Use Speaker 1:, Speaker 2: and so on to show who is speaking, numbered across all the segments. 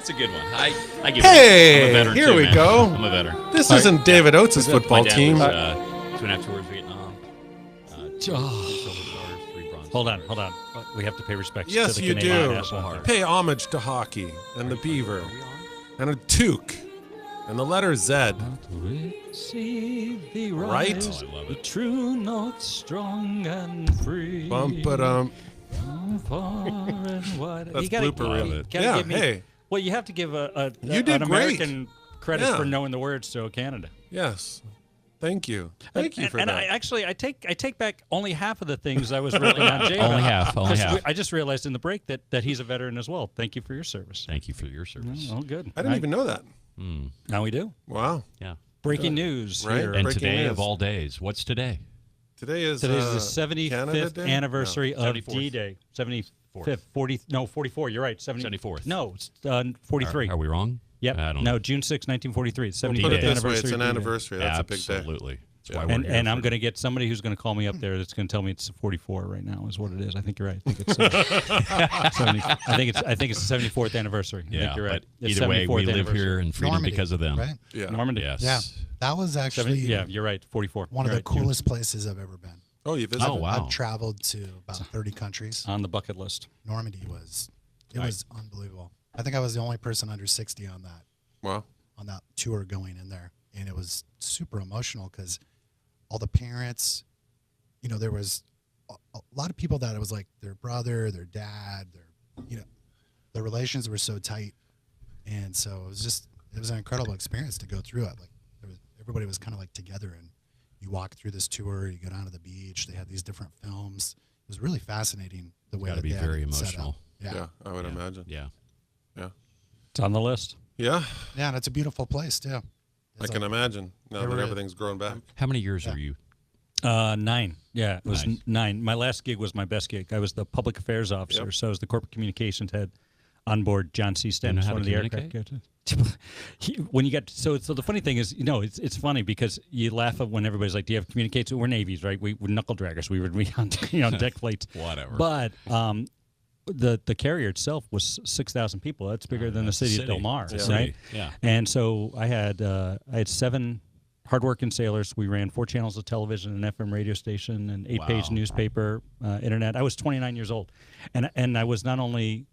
Speaker 1: That's a good one. I give
Speaker 2: Hey,
Speaker 1: I'm a veteran
Speaker 2: here
Speaker 1: too,
Speaker 2: we
Speaker 1: man.
Speaker 2: go.
Speaker 1: I'm a veteran.
Speaker 2: This isn't David Oates' football
Speaker 1: My dad
Speaker 2: team.
Speaker 1: was, 2.5 tours Vietnam. 2 silver stars, 3 bronze
Speaker 3: Hold on.
Speaker 1: stars.
Speaker 3: We have to pay respects
Speaker 2: Yes,
Speaker 3: to the
Speaker 2: you
Speaker 3: Canadian
Speaker 2: do.
Speaker 3: national anthem.
Speaker 2: Pay homage to hockey and the beaver and a toque and the letter Z.
Speaker 3: See the
Speaker 2: Right?
Speaker 3: rise,
Speaker 1: Oh, I love
Speaker 3: the
Speaker 1: it.
Speaker 3: true north, strong and free.
Speaker 2: Bum-ba-dum.
Speaker 3: Far and wide.
Speaker 2: That's
Speaker 3: You gotta,
Speaker 2: blooper reel.
Speaker 3: you gotta
Speaker 2: Yeah,
Speaker 3: give me,
Speaker 2: hey.
Speaker 3: Well, you have to give
Speaker 2: You did
Speaker 3: an
Speaker 2: great.
Speaker 3: American credit
Speaker 2: Yeah.
Speaker 3: for knowing the words to Canada.
Speaker 2: Yes. Thank you. Thank you for
Speaker 3: and
Speaker 2: that.
Speaker 3: I take back only half of the things I was ripping on Jay
Speaker 1: Only
Speaker 3: about.
Speaker 1: half. Only half.
Speaker 3: I just realized in the break that he's a veteran as well. Thank you for your service.
Speaker 1: Thank you for your service.
Speaker 3: Oh, good.
Speaker 2: I didn't even know that.
Speaker 3: Now we do.
Speaker 2: Wow.
Speaker 1: Yeah.
Speaker 3: Breaking news
Speaker 2: Right.
Speaker 3: here.
Speaker 1: And
Speaker 2: Breaking
Speaker 1: today
Speaker 2: news.
Speaker 1: of all days, what's today?
Speaker 2: Today is
Speaker 3: Today's the
Speaker 2: Canada
Speaker 3: 75th
Speaker 2: Day?
Speaker 3: anniversary of
Speaker 1: 74th.
Speaker 3: D-Day. 75th, 44. You're right.
Speaker 1: 74th.
Speaker 3: No, it's 43.
Speaker 1: Are we wrong?
Speaker 3: Yep.
Speaker 1: I don't know.
Speaker 3: No, June 6, 1943. It's 75th
Speaker 2: Put it this way,
Speaker 3: anniversary.
Speaker 2: it's an
Speaker 3: of D-Day.
Speaker 2: anniversary. That's a big day.
Speaker 1: Absolutely. That's
Speaker 2: Yeah.
Speaker 1: why we're here.
Speaker 3: And I'm going to get somebody who's going to call me up there that's going to tell me it's 44 right now is what it is. I think you're right. I think it's 70, I think it's the 74th anniversary. I
Speaker 1: Yeah,
Speaker 3: think you're right.
Speaker 1: but
Speaker 3: It's
Speaker 1: either way,
Speaker 3: 74th
Speaker 1: we live
Speaker 3: anniversary.
Speaker 1: here in freedom
Speaker 4: Normandy,
Speaker 1: because of them.
Speaker 4: Right?
Speaker 2: Yeah.
Speaker 3: Normandy.
Speaker 1: Yes.
Speaker 4: Yeah. That was actually
Speaker 3: Yeah, you're right. 44.
Speaker 4: one of
Speaker 3: You're
Speaker 4: the
Speaker 3: right.
Speaker 4: coolest places I've ever been.
Speaker 2: Oh, you visited?
Speaker 1: Oh, wow.
Speaker 4: I've traveled to about 30 countries.
Speaker 3: On the bucket list.
Speaker 4: Normandy was unbelievable. I think I was the only person under 60 on
Speaker 2: Wow.
Speaker 4: that tour going in there, and it was super emotional because all the parents, there was a lot of people that it was like their brother, their dad, their relations were so tight, and so it was an incredible experience to go through it. Like everybody was kind of like together, and you walk through this tour, you go down to the beach, they had these different films. It was really fascinating the way
Speaker 1: Got to
Speaker 4: that
Speaker 1: be
Speaker 4: they had
Speaker 1: very
Speaker 4: it set
Speaker 1: emotional.
Speaker 4: up.
Speaker 2: Yeah, I would imagine.
Speaker 1: Yeah.
Speaker 2: Yeah.
Speaker 3: It's on the list.
Speaker 2: Yeah,
Speaker 4: Yeah, and it's a beautiful place too.
Speaker 2: I can imagine now that everything's grown back.
Speaker 1: How many years were you?
Speaker 3: 9. Yeah, it was
Speaker 1: Nice.
Speaker 3: 9. My last gig was my best gig. I was the public affairs officer,
Speaker 2: Yep.
Speaker 3: so I was the corporate communications head on board John C.
Speaker 1: You
Speaker 3: Stennis,
Speaker 1: know how
Speaker 3: one
Speaker 1: to
Speaker 3: of the aircraft
Speaker 1: communicate?
Speaker 3: when you get so the funny thing is, it's funny because you laugh at when everybody's like, "Do you have communicate?" So we're navies, right? We're knuckle draggers. We on deck plates.
Speaker 1: Whatever.
Speaker 3: But the carrier itself was 6,000 people. That's bigger than the
Speaker 1: that's a
Speaker 3: city of Del
Speaker 1: city.
Speaker 3: Mar,
Speaker 1: It's a
Speaker 3: right?
Speaker 1: city, yeah.
Speaker 3: And so I had 7 hardworking sailors. We ran 4 channels of television, an FM radio station, an 8-page
Speaker 1: Wow.
Speaker 3: newspaper, internet. I was 29 years old, and I was not only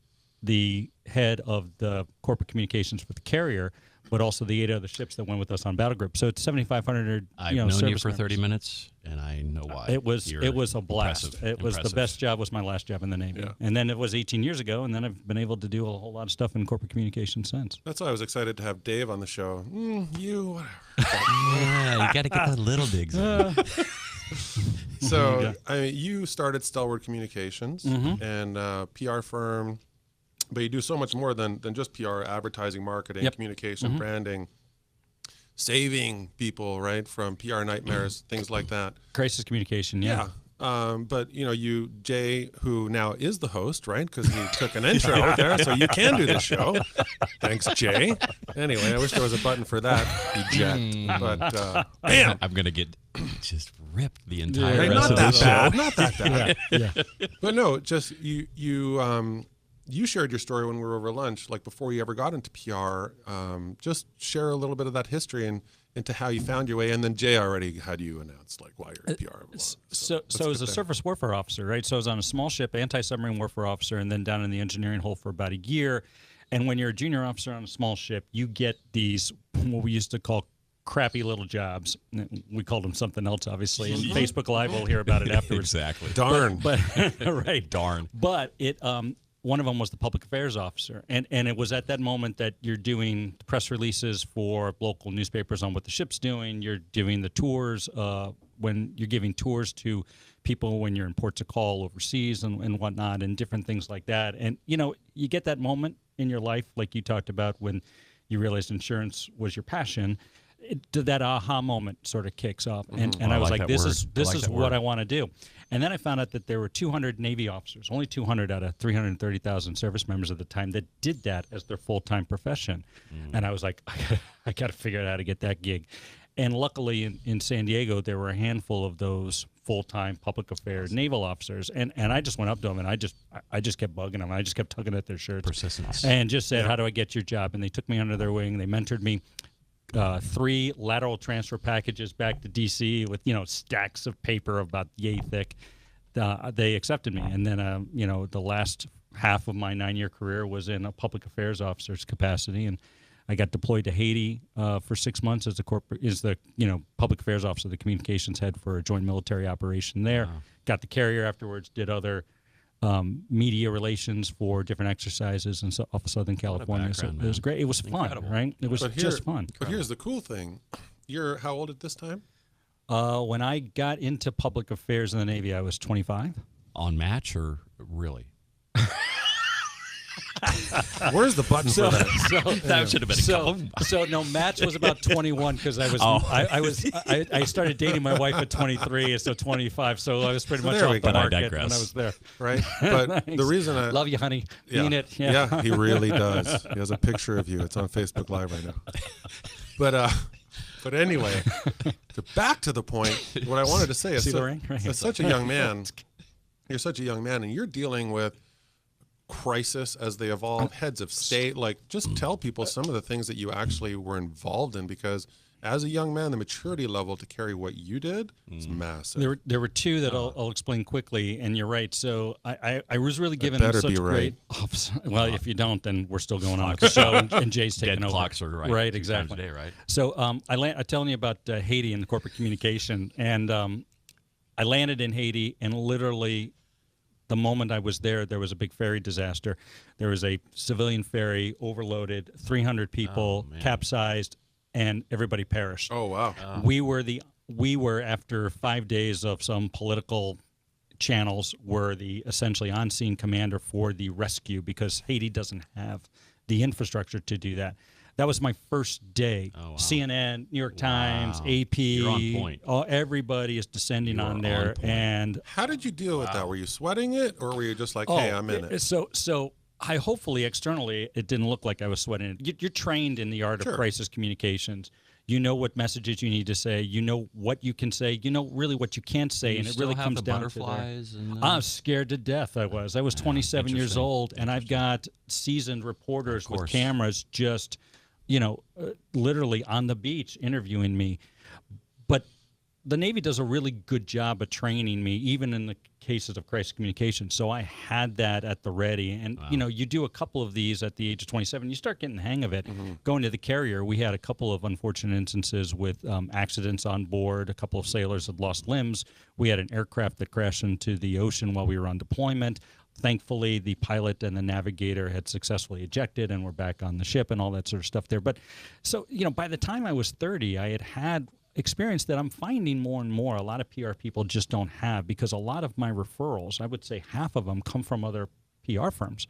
Speaker 3: the head of the corporate communications for the carrier, but also the 8 other ships that went with us on battle group. So it's 7,500.
Speaker 1: I've known you
Speaker 3: service
Speaker 1: for 30
Speaker 3: members.
Speaker 1: minutes, and I know why.
Speaker 3: It was
Speaker 1: You're
Speaker 3: a blast.
Speaker 1: impressive,
Speaker 3: It was the
Speaker 1: impressive.
Speaker 3: best job. Was my last job in the Navy,
Speaker 2: Yeah.
Speaker 3: and then it was 18 years ago, and then I've been able to do a whole lot of stuff in corporate communication since.
Speaker 2: That's why I was excited to have Dave on the show. You, whatever.
Speaker 1: Yeah, you got to get the little digs in.
Speaker 2: So, you started Stalwart Communications
Speaker 3: Mm-hmm.
Speaker 2: and PR firm, but you do so much more than just PR, advertising, marketing,
Speaker 3: Yep.
Speaker 2: communication,
Speaker 3: Mm-hmm.
Speaker 2: branding, saving people, right, from PR nightmares, things like that.
Speaker 3: Crisis communication, yeah.
Speaker 2: But, Jay, who now is the host, right, because he took an intro there, so you can do the show. Thanks, Jay. Anyway, I wish there was a button for that, eject. But, bam!
Speaker 1: I'm going to get just ripped the entire
Speaker 2: Right,
Speaker 1: rest
Speaker 2: not
Speaker 1: of the
Speaker 2: that
Speaker 1: show.
Speaker 2: bad. Not that bad.
Speaker 3: Yeah.
Speaker 2: But no, just you shared your story when we were over lunch, like before you ever got into PR. Just share a little bit of that history and into how you found your way. And then Jay already had you announced like why you're in PR.
Speaker 3: So as a surface warfare officer, right? So I was on a small ship, anti-submarine warfare officer, and then down in the engineering hole for about a year. And when you're a junior officer on a small ship, you get these, what we used to call crappy little jobs. We called them something else, obviously. And Facebook Live, we'll hear about it afterwards.
Speaker 1: Exactly.
Speaker 2: Darn.
Speaker 3: But right.
Speaker 1: Darn.
Speaker 3: But it one of them was the public affairs officer, and it was at that moment that you're doing press releases for local newspapers on what the ship's doing. You're doing the tours when you're giving tours to people when you're in ports of call overseas and whatnot, and different things like that. And you get that moment in your life, like you talked about, when you realized insurance was your passion. That aha moment sort of kicks up, and I was like, this is what I want to do. And then I found out that there were 200 Navy officers, only 200 out of 330,000 service members at the time, that did that as their full-time profession. And I was like, I got to figure out how to get that gig. And luckily in San Diego, there were a handful of those full-time public affairs naval officers, and I just went up to them and I just kept bugging them. I just kept tugging at their shirts,
Speaker 1: Persistence,
Speaker 3: and just said, "How do I get your job?" And they took me under their wing. They mentored me. 3 lateral transfer packages back to DC with stacks of paper about yay thick. They accepted me, and then the last half of my 9-year career was in a public affairs officer's capacity, and I got deployed to Haiti for 6 months as the public affairs officer, the communications head for a joint military operation there.
Speaker 1: Wow.
Speaker 3: Got the carrier afterwards, did other media relations for different exercises in off of Southern California. So it was great. It was fun, right? It was just fun.
Speaker 2: But here's the cool thing. You're how old at this time?
Speaker 3: When I got into public affairs in the Navy, I was 25.
Speaker 1: On match or really?
Speaker 2: Where's the button for that?
Speaker 1: That should have been
Speaker 3: so no, match was about 21 because I was I started dating my wife at 23, and so 25. So I was pretty much off the market when I was there.
Speaker 2: Right, but
Speaker 3: Nice.
Speaker 2: the reason I
Speaker 3: Love you, honey. Mean it.
Speaker 2: yeah, he really does. He has a picture of you. It's on Facebook Live right now. But anyway, back to the point. What I wanted to say is,
Speaker 3: See the ring? Right.
Speaker 2: as such a young man, you're such a young man, and you're dealing with crisis as they evolve, heads of state. Like, just tell people some of the things that you actually were involved in, because as a young man, the maturity level to carry what you did is massive.
Speaker 3: There were 2 that I'll explain quickly, and you're right. So I was really given such great. Well, if you don't, then we're still going on with the show, and Jay's taking
Speaker 1: Dead
Speaker 3: over.
Speaker 1: clocks are right.
Speaker 3: Right, exactly.
Speaker 1: Today, right?
Speaker 3: So I'm telling you about Haiti and the corporate communication, and I landed in Haiti, and literally the moment I was there was a big ferry disaster. There was a civilian ferry overloaded, 300 people capsized, and everybody perished.
Speaker 2: Oh wow!
Speaker 3: We were after 5 days of some political channels were the essentially on-scene commander for the rescue, because Haiti doesn't have the infrastructure to do that. That was my first day.
Speaker 1: Oh, wow.
Speaker 3: CNN, New York Times, AP.
Speaker 1: You're on point.
Speaker 3: Everybody is descending on there.
Speaker 1: on point.
Speaker 3: And
Speaker 2: How did you deal with that? Were you sweating it, or were you just like, "Hey, I'm in it"?
Speaker 3: So I hopefully externally it didn't look like I was sweating it. You're trained in the art of crisis communications. You know what messages you need to say. You know what you can say. You know really what you can't say, and it really comes down to
Speaker 1: butterflies.
Speaker 3: I was scared to death. I was 27 years old, and I've got seasoned reporters with cameras just, literally on the beach interviewing me. But the Navy does a really good job of training me, even in the cases of crisis communication. So I had that at the ready. And, you do a couple of these at the age of 27, you start getting the hang of it. Going to the carrier, we had a couple of unfortunate instances with accidents on board. A couple of sailors had lost limbs. We had an aircraft that crashed into the ocean while we were on deployment. Thankfully, the pilot and the navigator had successfully ejected and were back on the ship and all that sort of stuff there. But so, by the time I was 30, I had experience that I'm finding more and more a lot of PR people just don't have, because a lot of my referrals, I would say half of them, come from other PR firms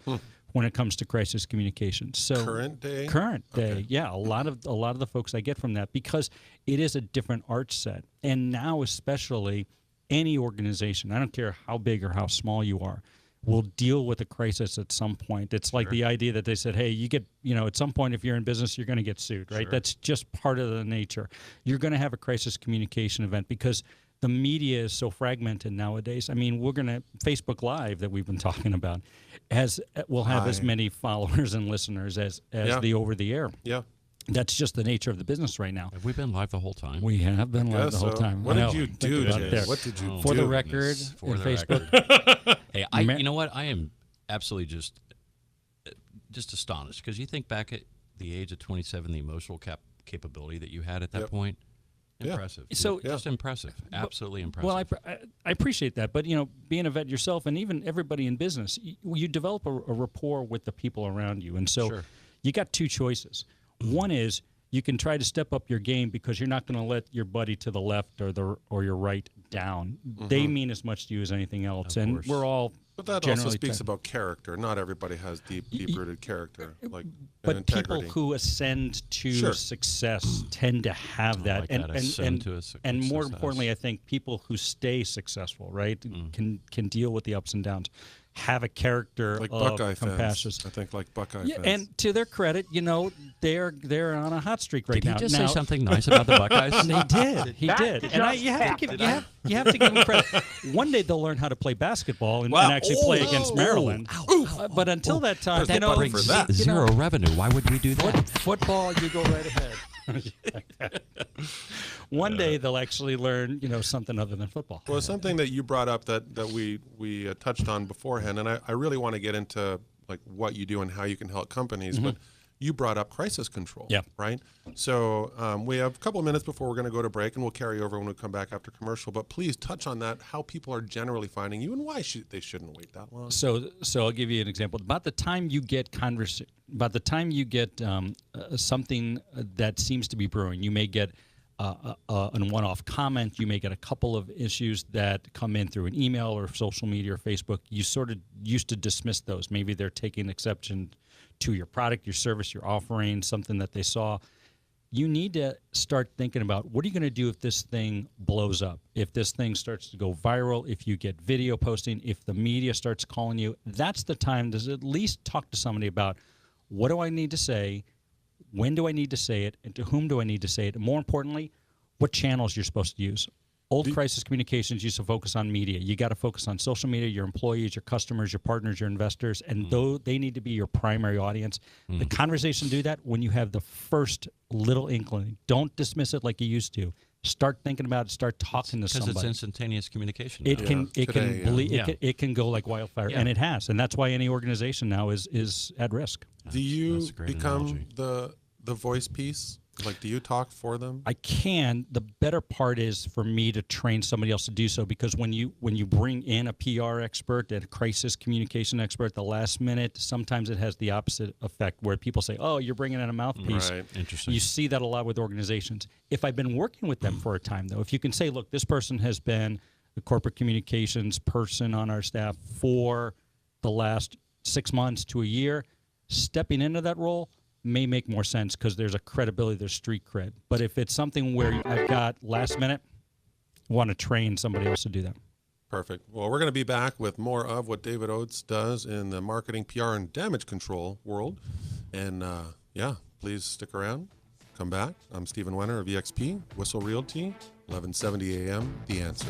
Speaker 3: when it comes to crisis communications. So
Speaker 2: Current day,
Speaker 3: yeah, a lot of the folks I get from that, because it is a different art set. And now especially any organization, I don't care how big or how small you are, will deal with a crisis at some point. It's like the idea that they said, hey, you get, at some point if you're in business, you're going to get sued, right? That's just part of the nature. You're going to have a crisis communication event, because the media is so fragmented nowadays. I mean, we're going to, Facebook Live that we've been talking about will have as many followers and listeners as the over-the-air.
Speaker 2: Yeah.
Speaker 3: That's just the nature of the business right now.
Speaker 1: Have we been live the whole time?
Speaker 3: We have been live the whole time.
Speaker 2: What did you do, Jay? What did you do?
Speaker 3: For the record,
Speaker 1: For the
Speaker 3: Facebook.
Speaker 1: record. Hey, you know what? I am absolutely just astonished, because you think back at the age of 27, the emotional capability that you had at that point. Impressive.
Speaker 3: So
Speaker 1: just impressive. Absolutely impressive.
Speaker 3: Well, I appreciate that, but being a vet yourself, and even everybody in business, you develop a rapport with the people around you, and so you got 2 choices. One is you can try to step up your game, because you're not going to let your buddy to the left or your right down. They mean as much to you as anything else, and we're all.
Speaker 2: But that also speaks about character. Not everybody has deep-rooted character,
Speaker 3: but
Speaker 2: integrity.
Speaker 3: People who ascend to success tend to have that, and more importantly, I think people who stay successful, right, can deal with the ups and downs. have a character
Speaker 2: Like
Speaker 3: of
Speaker 2: Buckeye
Speaker 3: compassion.
Speaker 2: fans. I think like Buckeye
Speaker 3: Yeah,
Speaker 2: fans.
Speaker 3: and to their credit, they're on a hot streak right
Speaker 1: Did
Speaker 3: now.
Speaker 1: he just
Speaker 3: Now,
Speaker 1: say something nice about the Buckeyes?
Speaker 3: He did. He did. And you have to give him credit. One day they'll learn how to play basketball and actually play against Maryland. But until that time,
Speaker 1: That brings zero revenue. Why would we do that?
Speaker 3: Football, you go right ahead. One day they'll actually learn, something other than football.
Speaker 2: Well, something that you brought up that we touched on beforehand, and I really want to get into like what you do and how you can help companies, but you brought up crisis control, right? So we have a couple of minutes before we're going to go to break, and we'll carry over when we come back after commercial. But please touch on that, how people are generally finding you, and why they shouldn't wait that long.
Speaker 3: So I'll give you an example. About the time you get something that seems to be brewing, you may get a one-off comment. You may get a couple of issues that come in through an email or social media or Facebook. You sort of used to dismiss those. Maybe they're taking exception to your product, your service, your offering, something that they saw. You need to start thinking about, what are you going to do if this thing blows up? If this thing starts to go viral, if you get video posting, if the media starts calling you, that's the time to at least talk to somebody about, what do I need to say? When do I need to say it? And to whom do I need to say it? And more importantly, what channels you're supposed to use. Old crisis communications used to focus on media. You got to focus on social media, your employees, your customers, your partners, your investors, and though they need to be your primary audience. The conversation do that when you have the first little inkling. Don't dismiss it like you used to. Start thinking about it. Start talking to somebody.
Speaker 1: Because it's instantaneous communication.
Speaker 3: It can go like wildfire, and it has, and that's why any organization now is at risk.
Speaker 2: Do you become the voice piece? Like, do you talk for them?
Speaker 3: I can. The better part is for me to train somebody else to do so, because when you bring in a PR expert, a crisis communication expert at the last minute, sometimes it has the opposite effect where people say, oh, you're bringing in a mouthpiece.
Speaker 2: Right.
Speaker 1: Interesting.
Speaker 3: You see that a lot with organizations. If I've been working with them for a time, though, if you can say, look, this person has been the corporate communications person on our staff for the last 6 months to a year, stepping into that role may make more sense because there's a credibility, there's street cred. But if it's something where I've got last minute, I want to train somebody else to do that.
Speaker 2: Perfect. Well, we're going to be back with more of what David Oates does in the marketing, PR, and damage control world. And please stick around. Come back. I'm Stephen Wener of EXP, Whissel Realty, 1170 AM, The Answer.